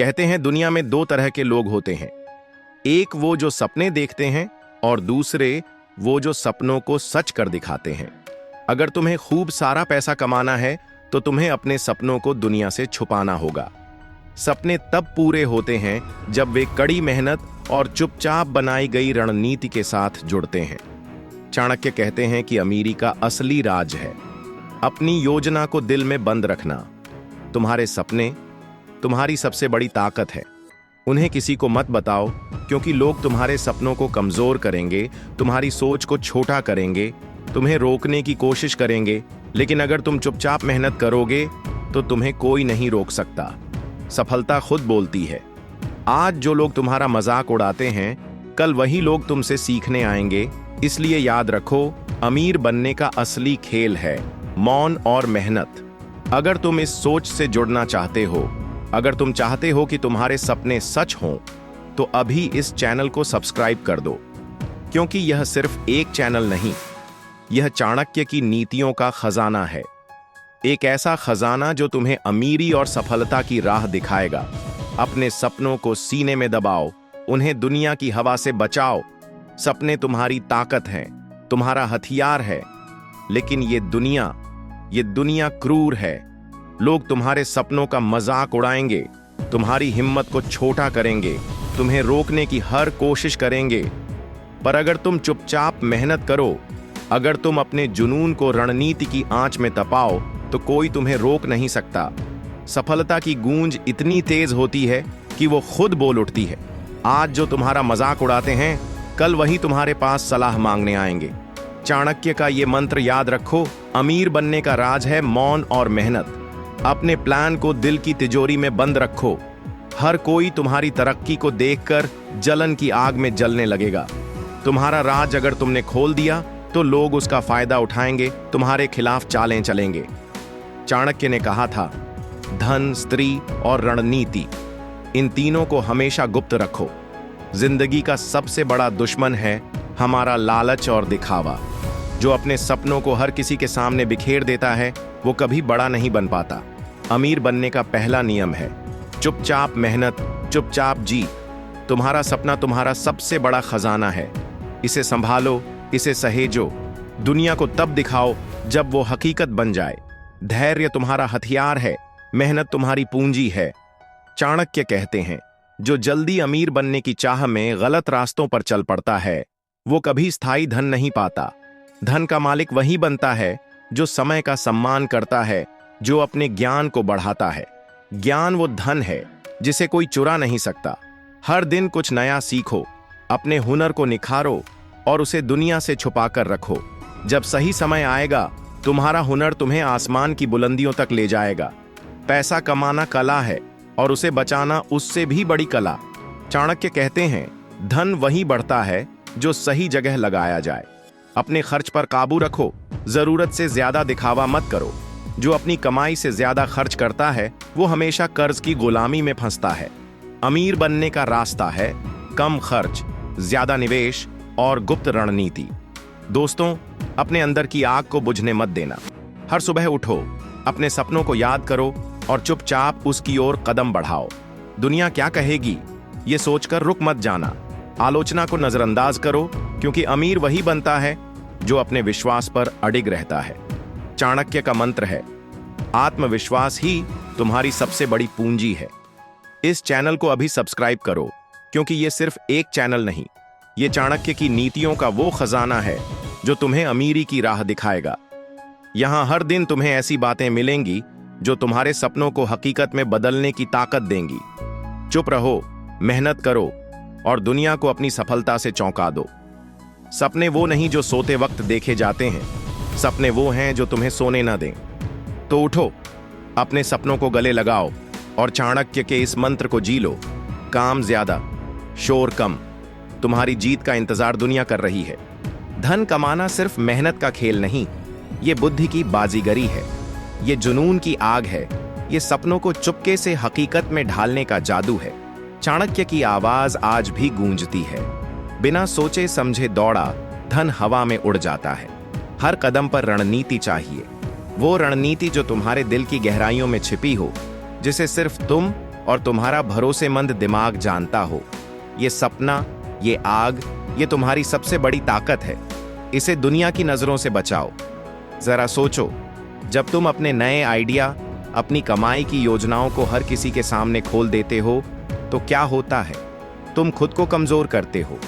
कहते हैं दुनिया में दो तरह के लोग होते हैं, एक वो जो सपने देखते हैं और दूसरे वो जो सपनों को सच कर दिखाते हैं। अगर तुम्हें खूब सारा पैसा कमाना है तो तुम्हें अपने सपनों को दुनिया से छुपाना होगा। सपने तब पूरे होते हैं जब वे कड़ी मेहनत और चुपचाप बनाई गई रणनीति के साथ जुड़ते हैं। चाणक्य कहते हैं कि अमीरी का असली राज है अपनी योजना को दिल में बंद रखना। तुम्हारे सपने तुम्हारी सबसे बड़ी ताकत है, उन्हें किसी को मत बताओ, क्योंकि लोग तुम्हारे सपनों को कमजोर करेंगे, तुम्हारी सोच को छोटा करेंगे, तुम्हें रोकने की कोशिश करेंगे। लेकिन अगर तुम चुपचाप मेहनत करोगे तो तुम्हें कोई नहीं रोक सकता। सफलता खुद बोलती है। आज जो लोग तुम्हारा मजाक उड़ाते हैं, कल वही लोग तुमसे सीखने आएंगे। इसलिए याद रखो, अमीर बनने का असली खेल है मौन और मेहनत। अगर तुम इस सोच से जुड़ना चाहते हो, अगर तुम चाहते हो कि तुम्हारे सपने सच हों, तो अभी इस चैनल को सब्सक्राइब कर दो, क्योंकि यह सिर्फ एक चैनल नहीं, यह चाणक्य की नीतियों का खजाना है। एक ऐसा खजाना जो तुम्हें अमीरी और सफलता की राह दिखाएगा। अपने सपनों को सीने में दबाओ, उन्हें दुनिया की हवा से बचाओ। सपने तुम्हारी ताकत हैं, तुम्हारा हथियार है। लेकिन ये दुनिया क्रूर है। लोग तुम्हारे सपनों का मजाक उड़ाएंगे, तुम्हारी हिम्मत को छोटा करेंगे, तुम्हें रोकने की हर कोशिश करेंगे। पर अगर तुम चुपचाप मेहनत करो, अगर तुम अपने जुनून को रणनीति की आंच में तपाओ, तो कोई तुम्हें रोक नहीं सकता। सफलता की गूंज इतनी तेज होती है कि वो खुद बोल उठती है। आज जो तुम्हारा मजाक उड़ाते हैं, कल वही तुम्हारे पास सलाह मांगने आएंगे। चाणक्य का ये मंत्र याद रखो, अमीर बनने का राज है मौन और मेहनत। अपने प्लान को दिल की तिजोरी में बंद रखो। हर कोई तुम्हारी तरक्की को देखकर जलन की आग में जलने लगेगा। तुम्हारा राज अगर तुमने खोल दिया तो लोग उसका फायदा उठाएंगे, तुम्हारे खिलाफ चालें चलेंगे। चाणक्य ने कहा था, धन, स्त्री और रणनीति, इन तीनों को हमेशा गुप्त रखो। जिंदगी का सबसे बड़ा दुश्मन है हमारा लालच और दिखावा। जो अपने सपनों को हर किसी के सामने बिखेर देता है, वो कभी बड़ा नहीं बन पाता। अमीर बनने का पहला नियम है चुपचाप मेहनत, चुपचाप जी। तुम्हारा सपना तुम्हारा सबसे बड़ा खजाना है। इसे संभालो, इसे सहेजो। दुनिया को तब दिखाओ जब वो हकीकत बन जाए। धैर्य तुम्हारा हथियार है, मेहनत तुम्हारी पूंजी है। चाणक्य कहते हैं, जो जल्दी अमीर बनने की चाह में गलत रास्तों पर चल पड़ता है, वो कभी स्थायी धन नहीं पाता। धन का मालिक वही बनता है जो समय का सम्मान करता है, जो अपने ज्ञान को बढ़ाता है। ज्ञान वो धन है जिसे कोई चुरा नहीं सकता। हर दिन कुछ नया सीखो, अपने हुनर को निखारो और उसे दुनिया से छुपाकर रखो। जब सही समय आएगा, तुम्हारा हुनर तुम्हें आसमान की बुलंदियों तक ले जाएगा। पैसा कमाना कला है और उसे बचाना उससे भी बड़ी कला। चाणक्य कहते हैं, धन वही बढ़ता है जो सही जगह लगाया जाए। अपने खर्च पर काबू रखो, जरूरत से ज्यादा दिखावा मत करो। जो अपनी कमाई से ज्यादा खर्च करता है, वो हमेशा कर्ज की गुलामी में फंसता है। अमीर बनने का रास्ता है कम खर्च, ज्यादा निवेश और गुप्त रणनीति। दोस्तों, अपने अंदर की आग को बुझने मत देना। हर सुबह उठो, अपने सपनों को याद करो और चुपचाप उसकी ओर कदम बढ़ाओ। दुनिया क्या कहेगी, ये सोचकर रुक मत जाना। आलोचना को नजरअंदाज करो, क्योंकि अमीर वही बनता है जो अपने विश्वास पर अडिग रहता है। चाणक्य का मंत्र है, आत्मविश्वास ही तुम्हारी सबसे बड़ी पूंजी है। इस चैनल को अभी सब्सक्राइब करो, क्योंकि ये सिर्फ एक चैनल नहीं, ये चाणक्य की नीतियों का वो खजाना है जो तुम्हें अमीरी की राह दिखाएगा। यहां हर दिन तुम्हें ऐसी बातें मिलेंगी जो तुम्हारे सपनों को हकीकत में बदलने की ताकत देंगी। चुप रहो, मेहनत करो और दुनिया को अपनी सफलता से चौंका दो। सपने वो नहीं जो सोते वक्त देखे जाते हैं, सपने वो हैं जो तुम्हें सोने न दें। तो उठो, अपने सपनों को गले लगाओ और चाणक्य के इस मंत्र को जी लो। काम ज्यादा, शोर कम। तुम्हारी जीत का इंतजार दुनिया कर रही है। धन कमाना सिर्फ मेहनत का खेल नहीं, ये बुद्धि की बाजीगरी है, ये जुनून की आग है, ये सपनों को चुपके से हकीकत में ढालने का जादू है। चाणक्य की आवाज आज भी गूंजती है, बिना सोचे समझे दौड़ा धन हवा में उड़ जाता है। हर कदम पर रणनीति चाहिए, वो रणनीति जो तुम्हारे दिल की गहराइयों में छिपी हो, जिसे सिर्फ तुम और तुम्हारा भरोसेमंद दिमाग जानता हो। ये सपना, ये आग, ये तुम्हारी सबसे बड़ी ताकत है। इसे दुनिया की नजरों से बचाओ। जरा सोचो, जब तुम अपने नए आइडिया, अपनी कमाई की योजनाओं को हर किसी के सामने खोल देते हो तो क्या होता है? तुम खुद को कमजोर करते हो।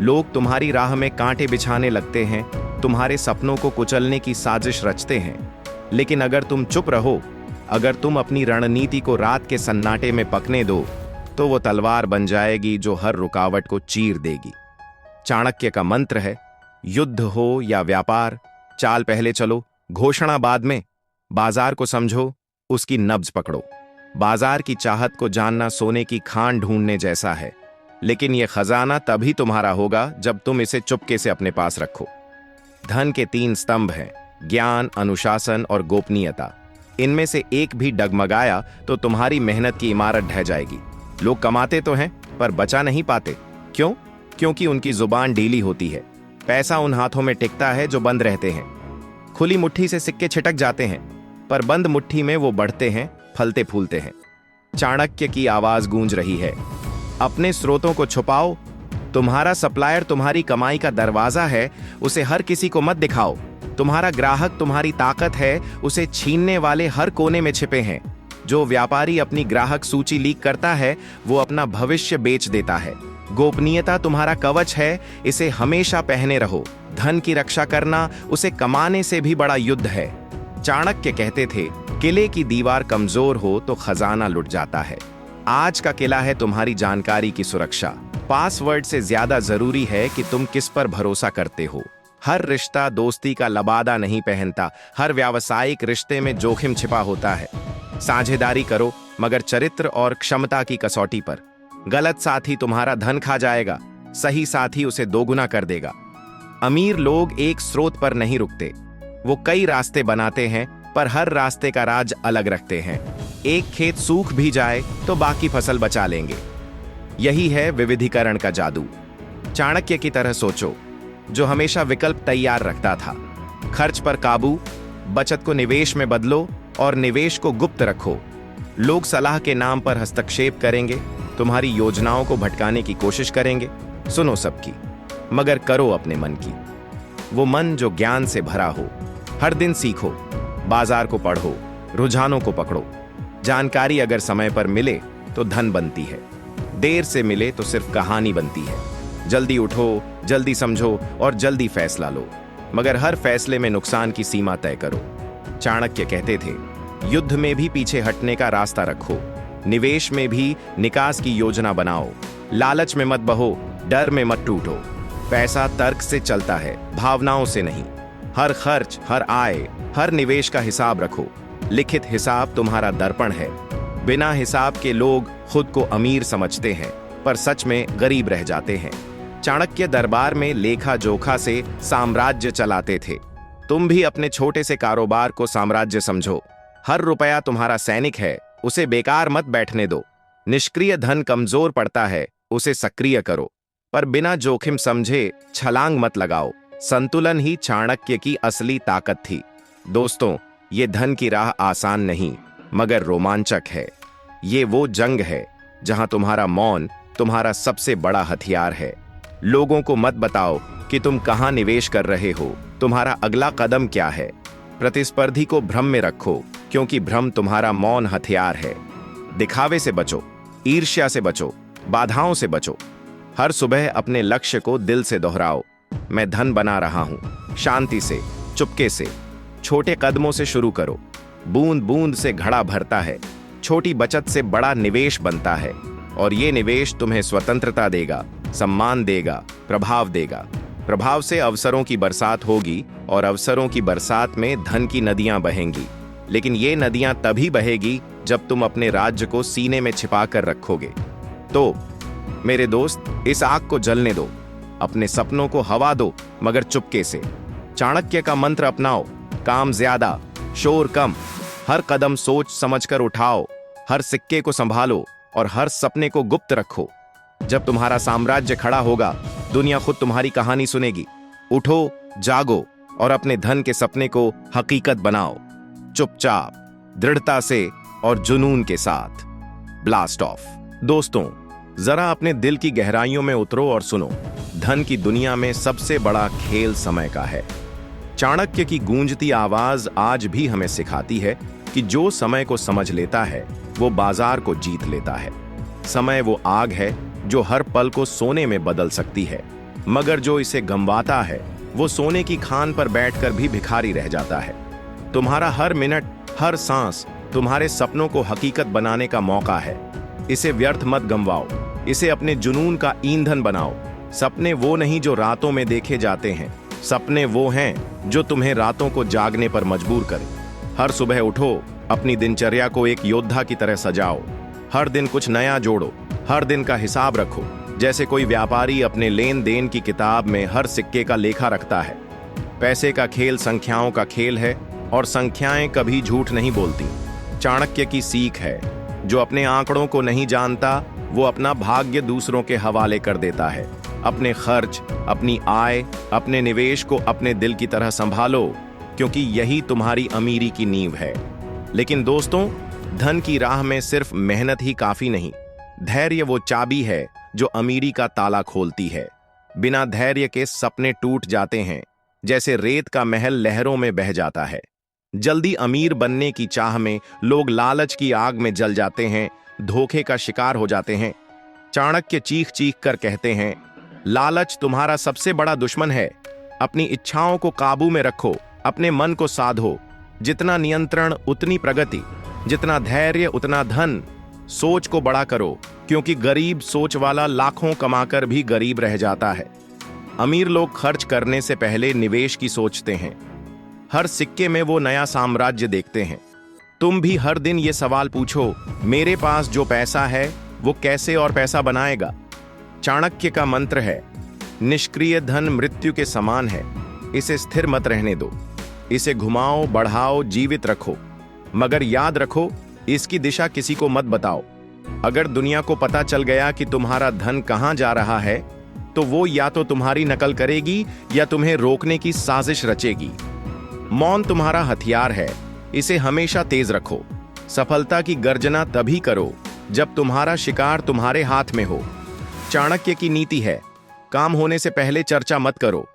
लोग तुम्हारी राह में कांटे बिछाने लगते हैं, तुम्हारे सपनों को कुचलने की साजिश रचते हैं। लेकिन अगर तुम चुप रहो, अगर तुम अपनी रणनीति को रात के सन्नाटे में पकने दो, तो वो तलवार बन जाएगी जो हर रुकावट को चीर देगी। चाणक्य का मंत्र है, युद्ध हो या व्यापार, चाल पहले चलो, घोषणा बाद में। बाजार को समझो, उसकी नब्ज पकड़ो। बाजार की चाहत को जानना सोने की खान ढूंढने जैसा है, लेकिन यह खजाना तभी तुम्हारा होगा जब तुम इसे चुपके से अपने पास रखो। धन के 3 स्तंभ हैं, ज्ञान, अनुशासन और गोपनीयता। इनमें से एक भी डगमगाया तो तुम्हारी मेहनत की इमारत ढह जाएगी। लोग कमाते तो हैं पर बचा नहीं पाते। क्यों? क्योंकि उनकी जुबान ढीली होती है। पैसा उन हाथों में टिकता है जो बंद रहते हैं। खुली मुट्ठी से सिक्के छिटक जाते हैं, पर बंद मुट्ठी में वो बढ़ते हैं, फलते फूलते हैं। चाणक्य की आवाज गूंज रही है, अपने स्रोतों को छुपाओ। तुम्हारा सप्लायर तुम्हारी कमाई का दरवाजा है, उसे हर किसी को मत दिखाओ। तुम्हारा ग्राहक तुम्हारी ताकत है, उसे छीनने वाले हर कोने में छिपे हैं। जो व्यापारी अपनी ग्राहक सूची लीक करता है, वो अपना भविष्य बेच देता है। गोपनीयता तुम्हारा कवच है, इसे हमेशा पहने रहो। धन की रक्षा करना उसे कमाने से भी बड़ा युद्ध है। चाणक्य कहते थे, किले की दीवार कमजोर हो तो खजाना लुट जाता है। आज का किला है तुम्हारी जानकारी की सुरक्षा। पासवर्ड से ज्यादा जरूरी है कि तुम किस पर भरोसा करते हो। हर रिश्ता दोस्ती का लबादा नहीं पहनता, हर व्यावसायिक रिश्ते में जोखिम छिपा होता है। साझेदारी करो, मगर चरित्र और क्षमता की कसौटी पर। गलत साथी तुम्हारा धन खा जाएगा, सही साथी उसे दोगुना कर देगा। अमीर लोग एक स्रोत पर नहीं रुकते, वो कई रास्ते बनाते हैं, पर हर रास्ते का राज अलग रखते हैं। एक खेत सूख भी जाए तो बाकी फसल बचा लेंगे। यही है विविधीकरण का जादू। चाणक्य की तरह सोचो, जो हमेशा विकल्प तैयार रखता था। खर्च पर काबू, बचत को निवेश में बदलो और निवेश को गुप्त रखो। लोग सलाह के नाम पर हस्तक्षेप करेंगे, तुम्हारी योजनाओं को भटकाने की कोशिश करेंगे। सुनो सबकी, मगर करो अपने मन की। वो मन जो ज्ञान से भरा हो। हर दिन सीखो, बाजार को पढ़ो, रुझानों को पकड़ो। जानकारी अगर समय पर मिले तो धन बनती है, देर से मिले तो सिर्फ कहानी बनती है। जल्दी उठो, जल्दी समझो और जल्दी फैसला लो, मगर हर फैसले में नुकसान की सीमा तय करो। चाणक्य कहते थे, युद्ध में भी पीछे हटने का रास्ता रखो, निवेश में भी निकास की योजना बनाओ। लालच में मत बहो, डर में मत टूटो। पैसा तर्क से चलता है, भावनाओं से नहीं। हर खर्च, हर आय, हर निवेश का हिसाब रखो। लिखित हिसाब तुम्हारा दर्पण है। बिना हिसाब के लोग खुद को अमीर समझते हैं, पर सच में गरीब रह जाते हैं। चाणक्य दरबार में लेखा जोखा से साम्राज्य चलाते थे। तुम भी अपने छोटे से कारोबार को साम्राज्य समझो। हर रुपया तुम्हारा सैनिक है, उसे बेकार मत बैठने दो। निष्क्रिय धन कमजोर पड़ता है, उसे सक्रिय करो, पर बिना जोखिम समझे छलांग मत लगाओ। संतुलन ही चाणक्य की असली ताकत थी। दोस्तों, ये धन की राह आसान नहीं मगर रोमांचक है। ये वो जंग है जहां तुम्हारा मौन तुम्हारा सबसे बड़ा हथियार है। लोगों को मत बताओ कि तुम कहां निवेश कर रहे हो, तुम्हारा अगला कदम क्या है। प्रतिस्पर्धी को भ्रम में रखो, क्योंकि भ्रम तुम्हारा मौन हथियार है। दिखावे से बचो, ईर्ष्या से बचो, बाधाओं से बचो। हर सुबह अपने लक्ष्य को दिल से दोहराओ, मैं धन बना रहा हूं। शांति से, चुपके से, छोटे कदमों से शुरू करो। बूंद बूंद से घड़ा भरता है, छोटी बचत से बड़ा निवेश बनता है। और ये निवेश तुम्हें स्वतंत्रता देगा, सम्मान देगा, प्रभाव देगा। प्रभाव से अवसरों की बरसात होगी और अवसरों की बरसात में धन की नदियां बहेंगी। लेकिन ये नदियां तभी बहेगी जब तुम अपने राज्य को सीने में छिपा कर रखोगे। तो मेरे दोस्त, इस आग को जलने दो, अपने सपनों को हवा दो, मगर चुपके से। चाणक्य का मंत्र अपनाओ, काम ज्यादा, शोर कम। हर कदम सोच समझकर उठाओ, हर सिक्के को संभालो और हर सपने को गुप्त रखो। जब तुम्हारा साम्राज्य खड़ा होगा, दुनिया खुद तुम्हारी कहानी सुनेगी। उठो, जागो और अपने धन के सपने को हकीकत बनाओ, चुपचाप, दृढ़ता से और जुनून के साथ। Blast of. दोस्तों, जरा अपने दिल की गहराइयों में उतरो और सुनो, धन की दुनिया में सबसे बड़ा खेल समय का है। चाणक्य की गूंजती आवाज आज भी हमें सिखाती है कि जो समय को समझ लेता है वो बाजार को जीत लेता है। समय वो आग है जो हर पल को सोने में बदल सकती है, मगर जो इसे गंवाता है वो सोने की खान पर बैठकर भी भिखारी रह जाता है। तुम्हारा हर मिनट, हर सांस तुम्हारे सपनों को हकीकत बनाने का मौका है। इसे व्यर्थ मत गंवाओ, इसे अपने जुनून का ईंधन बनाओ। सपने वो नहीं जो रातों में देखे जाते हैं, सपने वो हैं जो तुम्हें रातों को जागने पर मजबूर करें। हर सुबह उठो, अपनी दिनचर्या को एक योद्धा की तरह सजाओ। हर दिन कुछ नया जोड़ो, हर दिन का हिसाब रखो, जैसे कोई व्यापारी अपने लेन देन की किताब में हर सिक्के का लेखा रखता है। पैसे का खेल संख्याओं का खेल है और संख्याएं कभी झूठ नहीं बोलती। चाणक्य की सीख है, जो अपने आंकड़ों को नहीं जानता वो अपना भाग्य दूसरों के हवाले कर देता है। अपने खर्च, अपनी आय, अपने निवेश को अपने दिल की तरह संभालो, क्योंकि यही तुम्हारी अमीरी की नींव है। लेकिन दोस्तों, धन की राह में सिर्फ मेहनत ही काफी नहीं। धैर्य वो चाबी है जो अमीरी का ताला खोलती है। बिना धैर्य के सपने टूट जाते हैं, जैसे रेत का महल लहरों में बह जाता है। जल्दी अमीर बनने की चाह में लोग लालच की आग में जल जाते हैं, धोखे का शिकार हो जाते हैं। चाणक्य चीख चीख कर कहते हैं, लालच तुम्हारा सबसे बड़ा दुश्मन है। अपनी इच्छाओं को काबू में रखो, अपने मन को साधो। जितना नियंत्रण उतनी प्रगति, जितना धैर्य उतना धन। सोच को बड़ा करो, क्योंकि गरीब सोच वाला लाखों कमाकर भी गरीब रह जाता है। अमीर लोग खर्च करने से पहले निवेश की सोचते हैं। हर सिक्के में वो नया साम्राज्य देखते हैं। तुम भी हर दिन ये सवाल पूछो, मेरे पास जो पैसा है वो कैसे और पैसा बनाएगा। चाणक्य का मंत्र है, निष्क्रिय धन मृत्यु के समान है, इसे स्थिर मत रहने दो। इसे घुमाओ, बढ़ाओ, जीवित रखो, मगर याद रखो, इसकी दिशा किसी को मत बताओ। अगर दुनिया को पता चल गया कि तुम्हारा धन कहां जा रहा है, तो वो या तो तुम्हारी नकल करेगी या तुम्हें रोकने की साजिश रचेगी। मौन तुम्हारा हथियार है, इसे हमेशा तेज रखो। सफलता की गर्जना तभी करो जब तुम्हारा शिकार तुम्हारे हाथ में हो। चाणक्य की नीति है, काम होने से पहले चर्चा मत करो।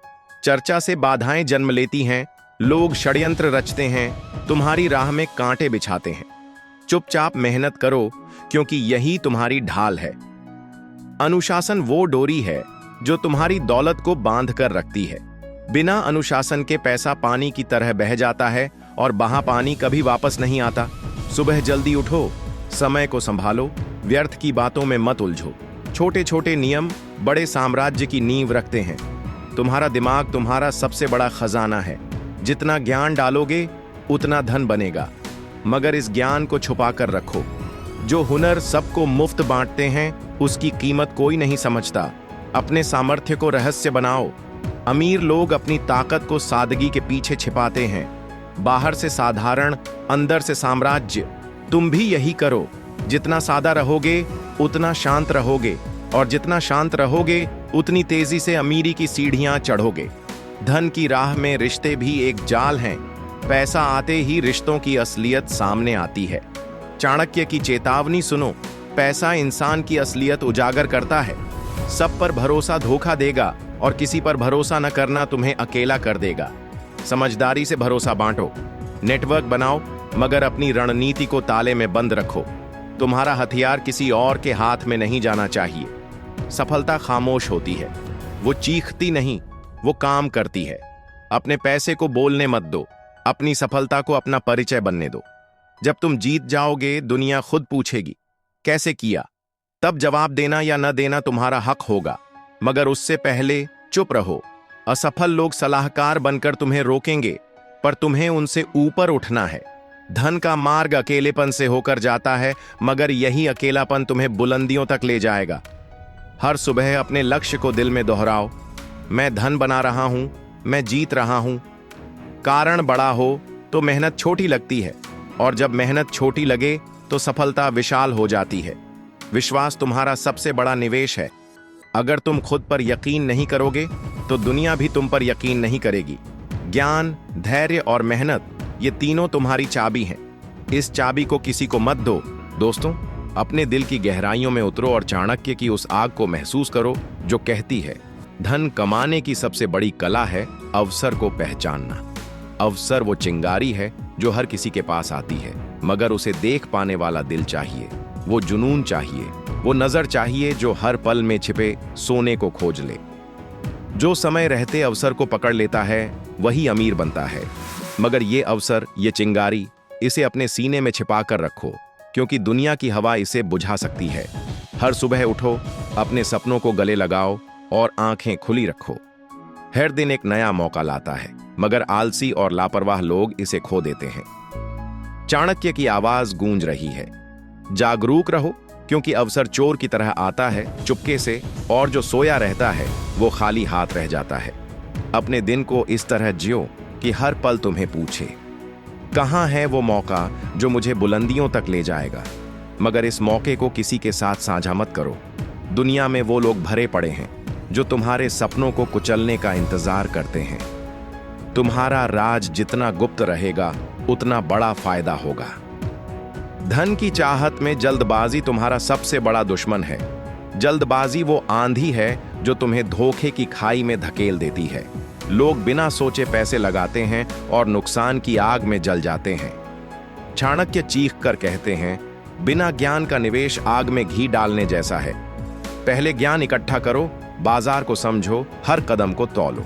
चर्चा से बाधाएं जन्म लेती हैं, लोग षड्यंत्र रचते हैं, तुम्हारी राह में कांटे बिछाते हैं। चुपचाप मेहनत करो, क्योंकि यही तुम्हारी ढाल है। अनुशासन वो डोरी है जो तुम्हारी दौलत को बांध कर रखती है। बिना अनुशासन के पैसा पानी की तरह बह जाता है और बहा पानी कभी वापस नहीं आता। सुबह जल्दी उठो, समय को संभालो, व्यर्थ की बातों में मत उलझो। छोटे छोटे नियम बड़े साम्राज्य की नींव रखते हैं। तुम्हारा दिमाग तुम्हारा सबसे बड़ा खजाना है। जितना ज्ञान डालोगे उतना धन बनेगा, मगर इस ज्ञान को छुपा कर रखो। जो हुनर सबको मुफ्त बांटते हैं उसकी कीमत कोई नहीं समझता। अपने सामर्थ्य को रहस्य बनाओ। अमीर लोग अपनी ताकत को सादगी के पीछे छिपाते हैं। बाहर से साधारण, अंदर से साम्राज्य। तुम भी यही करो। जितना सादा रहोगे उतना शांत रहोगे, और जितना शांत रहोगे उतनी तेजी से अमीरी की सीढ़ियां चढ़ोगे। धन की राह में रिश्ते भी एक जाल हैं। पैसा आते ही रिश्तों की असलियत सामने आती है। चाणक्य की चेतावनी सुनो, पैसा इंसान की असलियत उजागर करता है। सब पर भरोसा धोखा देगा और किसी पर भरोसा न करना तुम्हें अकेला कर देगा। समझदारी से भरोसा बांटो, नेटवर्क बनाओ, मगर अपनी रणनीति को ताले में बंद रखो। तुम्हारा हथियार किसी और के हाथ में नहीं जाना चाहिए। सफलता खामोश होती है, वो चीखती नहीं, वो काम करती है। अपने पैसे को बोलने मत दो, अपनी सफलता को अपना परिचय बनने दो। जब तुम जीत जाओगे, दुनिया खुद पूछेगी, कैसे किया? तब जवाब देना या न देना तुम्हारा हक होगा, मगर उससे पहले चुप रहो। असफल लोग सलाहकार बनकर तुम्हें रोकेंगे, पर तुम्हें उनसे ऊपर उठना है। धन का मार्ग अकेलेपन से होकर जाता है, मगर यही अकेलापन तुम्हें बुलंदियों तक ले जाएगा। हर सुबह अपने लक्ष्य को दिल में दोहराओ, मैं धन बना रहा हूं, मैं जीत रहा हूं। कारण बड़ा हो तो मेहनत छोटी लगती है, और जब मेहनत छोटी लगे तो सफलता विशाल हो जाती है। विश्वास तुम्हारा सबसे बड़ा निवेश है। अगर तुम खुद पर यकीन नहीं करोगे तो दुनिया भी तुम पर यकीन नहीं करेगी। ज्ञान, धैर्य और मेहनत, ये तीनों तुम्हारी चाबी हैं। इस चाबी को किसी को मत दो। दोस्तों, अपने दिल की गहराइयों में उतरो और चाणक्य की उस आग को महसूस करो जो कहती है, धन कमाने की सबसे बड़ी कला है अवसर को पहचानना। अवसर वो चिंगारी है जो हर किसी के पास आती है, मगर उसे देख पाने वाला दिल चाहिए, वो जुनून चाहिए, वो नजर चाहिए जो हर पल में छिपे सोने को खोज ले। जो समय रहते अवसर को पकड़ लेता है वही अमीर बनता है। मगर ये अवसर, ये चिंगारी, इसे अपने सीने में छिपा कर रखो, क्योंकि दुनिया की हवा इसे बुझा सकती है। हर सुबह उठो, अपने सपनों को गले लगाओ और आंखें खुली रखो। हर दिन एक नया मौका लाता है, मगर आलसी और लापरवाह लोग इसे खो देते हैं। चाणक्य की आवाज गूंज रही है, जागरूक रहो, क्योंकि अवसर चोर की तरह आता है चुपके से, और जो सोया रहता है वो खाली हाथ रह जाता है। अपने दिन को इस तरह जियो कि हर पल तुम्हें पूछे, कहां है वो मौका जो मुझे बुलंदियों तक ले जाएगा। मगर इस मौके को किसी के साथ साझा मत करो। दुनिया में वो लोग भरे पड़े हैं जो तुम्हारे सपनों को कुचलने का इंतजार करते हैं। तुम्हारा राज जितना गुप्त रहेगा उतना बड़ा फायदा होगा। धन की चाहत में जल्दबाजी तुम्हारा सबसे बड़ा दुश्मन है। जल्दबाजी वो आंधी है जो तुम्हें धोखे की खाई में धकेल देती है। लोग बिना सोचे पैसे लगाते हैं और नुकसान की आग में जल जाते हैं। चाणक्य चीख कर कहते हैं, बिना ज्ञान का निवेश आग में घी डालने जैसा है। पहले ज्ञान इकट्ठा करो, बाजार को समझो, हर कदम को तौलो।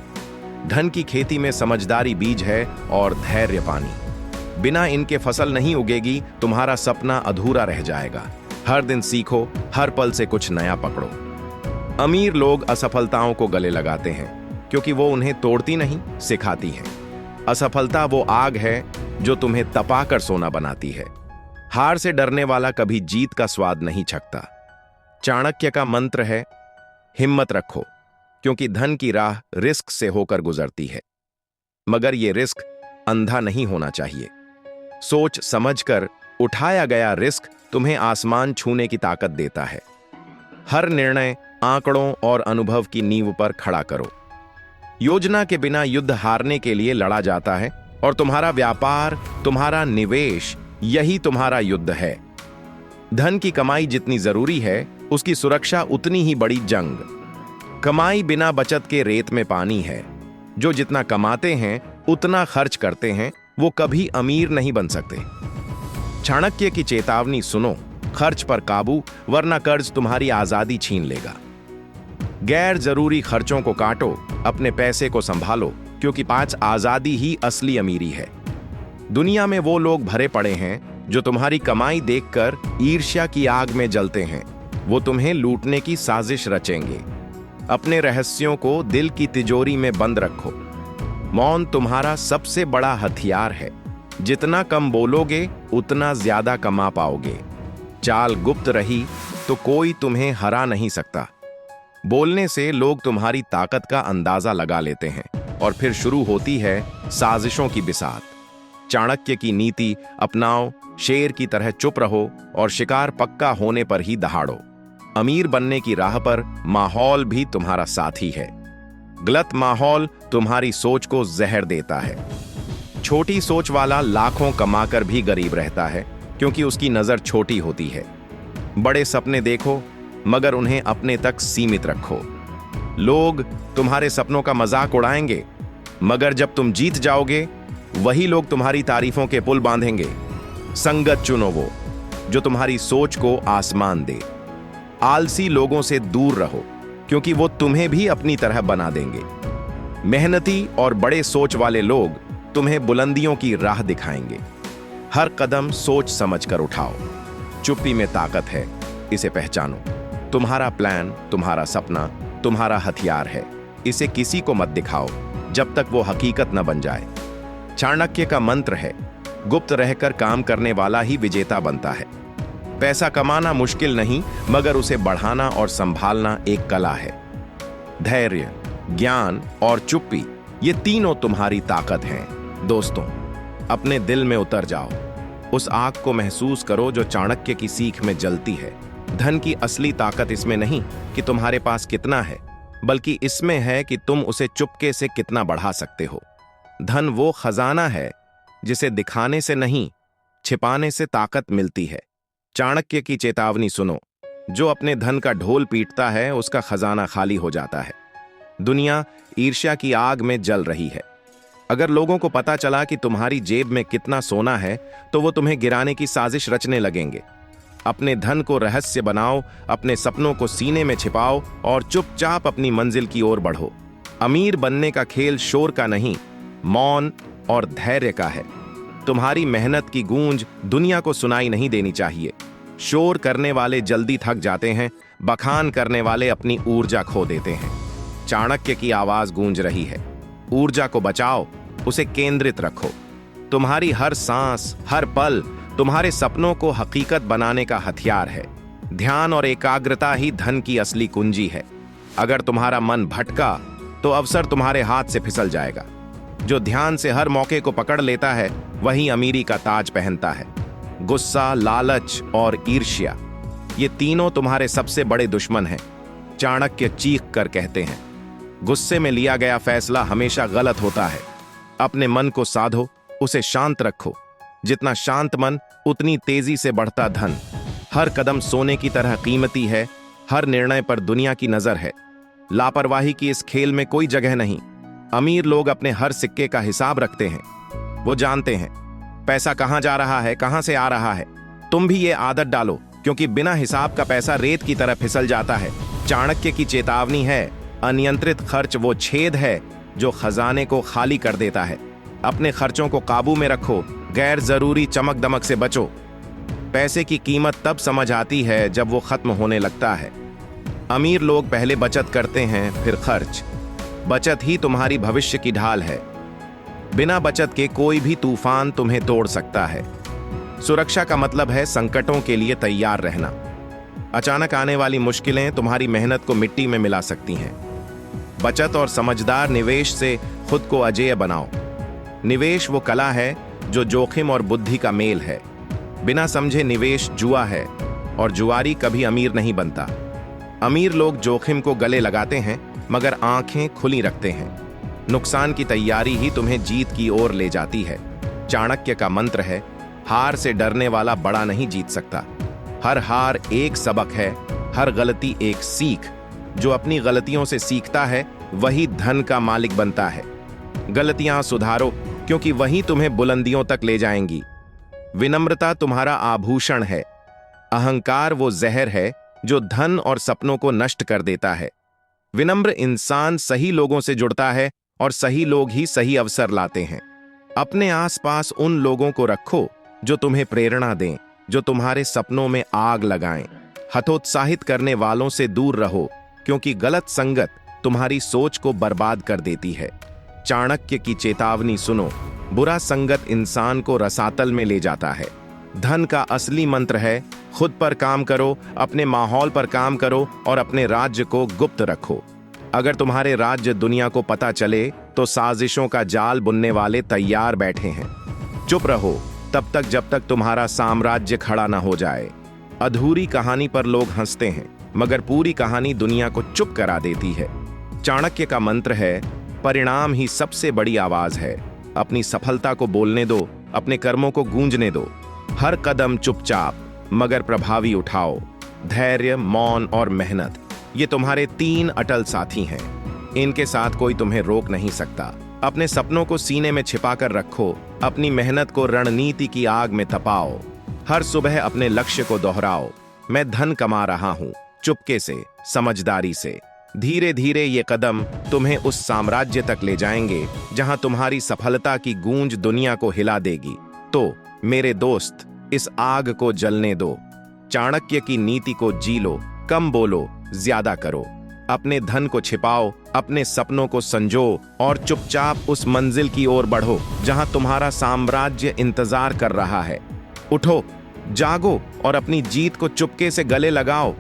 धन की खेती में समझदारी बीज है और धैर्य पानी। बिना इनके फसल नहीं उगेगी, तुम्हारा सपना अधूरा रह जाएगा। हर दिन सीखो, हर पल से कुछ नया पकड़ो। अमीर लोग असफलताओं को गले लगाते हैं क्योंकि वो उन्हें तोड़ती नहीं, सिखाती है। असफलता वो आग है जो तुम्हें तपाकर सोना बनाती है। हार से डरने वाला कभी जीत का स्वाद नहीं चखता। चाणक्य का मंत्र है, हिम्मत रखो, क्योंकि धन की राह रिस्क से होकर गुजरती है। मगर ये रिस्क अंधा नहीं होना चाहिए। सोच समझकर उठाया गया रिस्क तुम्हें आसमान छूने की ताकत देता है। हर निर्णय आंकड़ों और अनुभव की नींव पर खड़ा करो। योजना के बिना युद्ध हारने के लिए लड़ा जाता है, और तुम्हारा व्यापार, तुम्हारा निवेश, यही तुम्हारा युद्ध है। धन की कमाई जितनी जरूरी है, उसकी सुरक्षा उतनी ही बड़ी जंग। कमाई बिना बचत के रेत में पानी है। जो जितना कमाते हैं उतना खर्च करते हैं, वो कभी अमीर नहीं बन सकते। चाणक्य की चेतावनी सुनो, खर्च पर काबू, वरना कर्ज तुम्हारी आजादी छीन लेगा। गैर जरूरी खर्चों को काटो, अपने पैसे को संभालो, क्योंकि पांच आजादी ही असली अमीरी है। दुनिया में वो लोग भरे पड़े हैं जो तुम्हारी कमाई देखकर ईर्ष्या की आग में जलते हैं। वो तुम्हें लूटने की साजिश रचेंगे। अपने रहस्यों को दिल की तिजोरी में बंद रखो। मौन तुम्हारा सबसे बड़ा हथियार है। जितना कम बोलोगे उतना ज्यादा कमा पाओगे। चाल गुप्त रही तो कोई तुम्हें हरा नहीं सकता। बोलने से लोग तुम्हारी ताकत का अंदाजा लगा लेते हैं, और फिर शुरू होती है साजिशों की बिसात। चाणक्य की नीति अपनाओ, शेर की तरह चुप रहो और शिकार पक्का होने पर ही दहाड़ो। अमीर बनने की राह पर माहौल भी तुम्हारा साथी है। गलत माहौल तुम्हारी सोच को जहर देता है। छोटी सोच वाला लाखों कमाकर भी गरीब रहता है, क्योंकि उसकी नजर छोटी होती है। बड़े सपने देखो, मगर उन्हें अपने तक सीमित रखो। लोग तुम्हारे सपनों का मजाक उड़ाएंगे, मगर जब तुम जीत जाओगे वही लोग तुम्हारी तारीफों के पुल बांधेंगे। संगत चुनो वो जो तुम्हारी सोच को आसमान दे। आलसी लोगों से दूर रहो, क्योंकि वो तुम्हें भी अपनी तरह बना देंगे। मेहनती और बड़े सोच वाले लोग तुम्हें बुलंदियों की राह दिखाएंगे। हर कदम सोच समझकर उठाओ। चुप्पी में ताकत है, इसे पहचानो। तुम्हारा प्लान, तुम्हारा सपना, तुम्हारा हथियार है। इसे किसी को मत दिखाओ जब तक वो हकीकत न बन जाए। चाणक्य का मंत्र है, गुप्त रहकर काम करने वाला ही विजेता बनता है। पैसा कमाना मुश्किल नहीं, मगर उसे बढ़ाना और संभालना एक कला है। धैर्य, ज्ञान और चुप्पी, ये तीनों तुम्हारी ताकत हैं। दोस्तों, अपने दिल में उतर जाओ। उस आग को महसूस करो जो चाणक्य की सीख में जलती है। धन की असली ताकत इसमें नहीं कि तुम्हारे पास कितना है, बल्कि इसमें है कि तुम उसे चुपके से कितना बढ़ा सकते हो। धन वो खजाना है जिसे दिखाने से नहीं, छिपाने से ताकत मिलती है। चाणक्य की चेतावनी सुनो, जो अपने धन का ढोल पीटता है उसका खजाना खाली हो जाता है। दुनिया ईर्ष्या की आग में जल रही है। अगर लोगों को पता चला कि तुम्हारी जेब में कितना सोना है तो वो तुम्हें गिराने की साजिश रचने लगेंगे। अपने धन को रहस्य बनाओ, अपने सपनों को सीने में छिपाओ और चुपचाप अपनी मंजिल की ओर बढ़ो। अमीर बनने का खेल शोर का नहीं, मौन और धैर्य का है। तुम्हारी मेहनत की गूंज दुनिया को सुनाई नहीं देनी चाहिए। शोर करने वाले जल्दी थक जाते हैं, बखान करने वाले अपनी ऊर्जा खो देते हैं। चाणक्य की आवाज गूंज रही है, ऊर्जा को बचाओ, उसे केंद्रित रखो। तुम्हारी हर सांस, हर पल तुम्हारे सपनों को हकीकत बनाने का हथियार है। ध्यान और एकाग्रता ही धन की असली कुंजी है। अगर तुम्हारा मन भटका तो अवसर तुम्हारे हाथ से फिसल जाएगा। जो ध्यान से हर मौके को पकड़ लेता है वही अमीरी का ताज पहनता है। गुस्सा, लालच और ईर्ष्या, ये तीनों तुम्हारे सबसे बड़े दुश्मन हैं। चाणक्य चीख कर कहते हैं, गुस्से में लिया गया फैसला हमेशा गलत होता है। अपने मन को साधो, उसे शांत रखो। जितना शांत मन उतनी तेजी से बढ़ता धन। हर कदम सोने की तरह कीमती है, हर निर्णय पर दुनिया की नजर है। लापरवाही की इस खेल में कोई जगह नहीं। अमीर लोग अपने हर सिक्के का हिसाब रखते हैं। वो जानते हैं पैसा कहां जा रहा है, कहां से आ रहा है। तुम भी ये आदत डालो, क्योंकि बिना हिसाब का पैसा रेत की तरह फिसल जाता है। चाणक्य की चेतावनी है, अनियंत्रित खर्च वो छेद है जो खजाने को खाली कर देता है। अपने खर्चों को काबू में रखो, गैर जरूरी चमक दमक से बचो। पैसे की कीमत तब समझ आती है जब वो खत्म होने लगता है। अमीर लोग पहले बचत करते हैं, फिर खर्च। बचत ही तुम्हारी भविष्य की ढाल है। बिना बचत के कोई भी तूफान तुम्हें तोड़ सकता है। सुरक्षा का मतलब है संकटों के लिए तैयार रहना। अचानक आने वाली मुश्किलें तुम्हारी मेहनत को मिट्टी में मिला सकती हैं। बचत और समझदार निवेश से खुद को अजेय बनाओ। निवेश वो कला है जो जोखिम और बुद्धि का मेल है। बिना समझे निवेश जुआ है और जुआरी कभी अमीर नहीं बनता। अमीर लोग जोखिम को गले लगाते हैं मगर आंखें खुली रखते हैं। नुकसान की तैयारी ही तुम्हें जीत की ओर ले जाती है। चाणक्य का मंत्र है, हार से डरने वाला बड़ा नहीं जीत सकता। हर हार एक सबक है, हर गलती एक सीख। जो अपनी गलतियों से सीखता है वही धन का मालिक बनता है। गलतियां सुधारो, क्योंकि वही तुम्हें बुलंदियों तक ले जाएंगी। विनम्रता तुम्हारा आभूषण है। अहंकार वो जहर है जो धन और सपनों को नष्ट कर देता है। विनम्र इंसान सही लोगों से जुड़ता है और सही लोग ही सही अवसर लाते हैं। अपने आसपास उन लोगों को रखो जो तुम्हें प्रेरणा दें, जो तुम्हारे सपनों में आग लगाएं। हतोत्साहित करने वालों से दूर रहो, क्योंकि गलत संगत तुम्हारी सोच को बर्बाद कर देती है। चाणक्य की चेतावनी सुनो, बुरा संगत इंसान को रसातल में ले जाता है। धन का असली मंत्र है, खुद पर काम करो, अपने माहौल पर काम करो और अपने राज्य को गुप्त रखो। अगर तुम्हारे राज्य दुनिया को पता चले तो साजिशों का जाल बुनने वाले तैयार बैठे हैं। चुप रहो तब तक जब तक तुम्हारा साम्राज्य खड़ा ना हो जाए। अधूरी कहानी पर लोग हंसते हैं, मगर पूरी कहानी दुनिया को चुप करा देती है। चाणक्य का मंत्र है, परिणाम ही सबसे बड़ी आवाज है। अपनी सफलता को बोलने दो, अपने कर्मों को गूंजने दो। हर कदम चुपचाप मगर प्रभावी उठाओ। धैर्य, मौन और मेहनत, ये तुम्हारे 3 अटल साथी हैं। इनके साथ कोई तुम्हें रोक नहीं सकता। अपने सपनों को सीने में छिपाकर रखो, अपनी मेहनत को रणनीति की आग में तपाओ। हर सुबह अपने लक्ष्य को दोहराओ, मैं धन कमा रहा हूं, चुपके से, समझदारी से। धीरे धीरे ये कदम तुम्हें उस साम्राज्य तक ले जाएंगे जहां तुम्हारी सफलता की गूंज दुनिया को हिला देगी। तो मेरे दोस्त, इस आग को जलने दो। चाणक्य की नीति को जी लो, कम बोलो, ज्यादा करो। अपने धन को छिपाओ, अपने सपनों को संजो और चुपचाप उस मंजिल की ओर बढ़ो जहां तुम्हारा साम्राज्य इंतजार कर रहा है। उठो, जागो और अपनी जीत को चुपके से गले लगाओ।